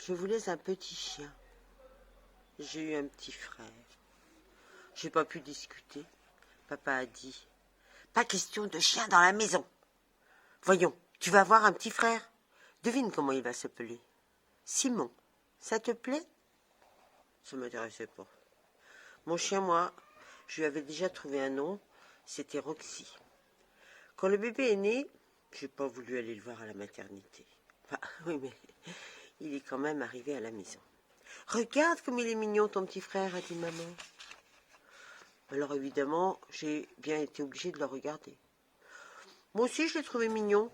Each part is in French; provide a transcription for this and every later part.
Je voulais un petit chien. J'ai eu un petit frère. J'ai pas pu discuter. Papa a dit, pas question de chien dans la maison. Voyons, tu vas avoir un petit frère. Devine comment il va s'appeler. Simon. Ça te plaît? Ça m'intéressait pas. Mon chien, moi, je lui avais déjà trouvé un nom. C'était Roxy. Quand le bébé est né, j'ai pas voulu aller le voir à la maternité. Enfin, oui, mais il est quand même arrivé à la maison. Regarde comme il est mignon, ton petit frère, a dit maman. Alors évidemment, j'ai bien été obligée de le regarder. Moi aussi, je l'ai trouvé mignon.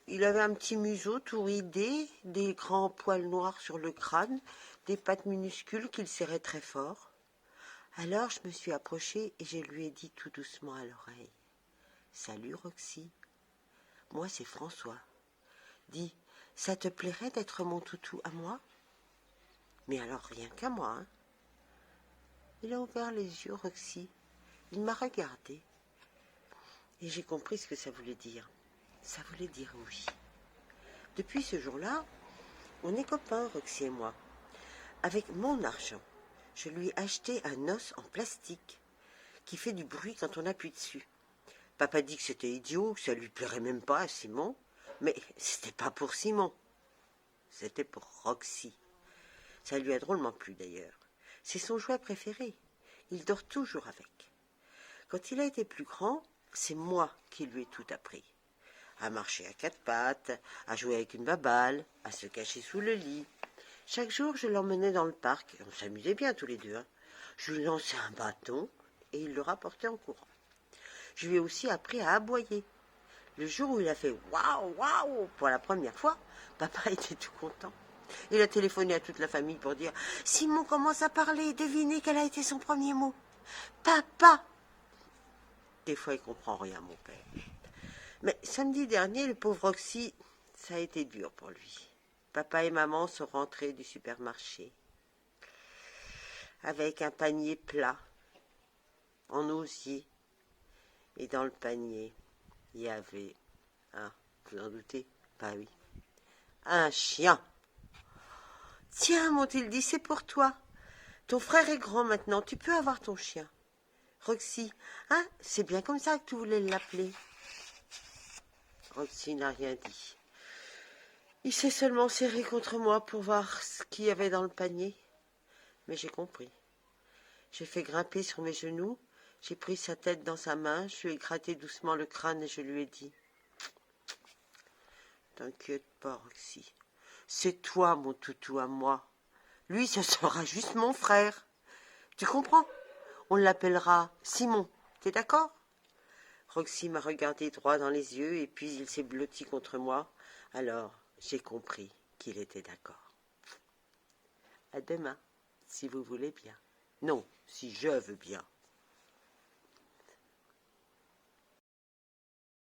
Il avait un petit museau tout ridé, des grands poils noirs sur le crâne, des pattes minuscules qu'il serrait très fort. Alors je me suis approchée et je lui ai dit tout doucement à l'oreille. « Salut Roxy, moi c'est François. Dis, ça te plairait d'être mon toutou à moi ?» Mais alors rien qu'à moi, hein. Il a ouvert les yeux, Roxy. Il m'a regardé. Et j'ai compris ce que ça voulait dire. Ça voulait dire oui. Depuis ce jour-là, on est copains, Roxy et moi. Avec mon argent, je lui ai acheté un os en plastique qui fait du bruit quand on appuie dessus. Papa dit que c'était idiot, que ça lui plairait même pas à Simon. Mais c'était pas pour Simon. C'était pour Roxy. Ça lui a drôlement plu d'ailleurs. C'est son jouet préféré. Il dort toujours avec. Quand il a été plus grand, c'est moi qui lui ai tout appris. À marcher à quatre pattes, à jouer avec une baballe, à se cacher sous le lit. Chaque jour, je l'emmenais dans le parc. On s'amusait bien tous les deux, hein. Je lui lançais un bâton et il le rapportait en courant. Je lui ai aussi appris à aboyer. Le jour où il a fait « waouh, waouh » pour la première fois, papa était tout content. Il a téléphoné à toute la famille pour dire « Simon commence à parler, devinez quel a été son premier mot. Papa !» Des fois, il comprend rien, mon père. Mais samedi dernier, le pauvre Roxy, ça a été dur pour lui. Papa et maman sont rentrés du supermarché avec un panier plat en osier. Et dans le panier, il y avait vous en doutez? Bah oui, un chien. Tiens, m'ont-ils dit, c'est pour toi. Ton frère est grand maintenant, tu peux avoir ton chien. Roxy, hein, c'est bien comme ça que tu voulais l'appeler. Roxy n'a rien dit. Il s'est seulement serré contre moi pour voir ce qu'il y avait dans le panier. Mais j'ai compris. J'ai fait grimper sur mes genoux, j'ai pris sa tête dans sa main, je lui ai gratté doucement le crâne et je lui ai dit « T'inquiète pas, Roxy, c'est toi mon toutou à moi. Lui, ce sera juste mon frère. Tu comprends? On l'appellera Simon. T'es d'accord ?» Roxy m'a regardé droit dans les yeux et puis il s'est blotti contre moi. Alors, j'ai compris qu'il était d'accord. À demain, si vous voulez bien. Non, si je veux bien.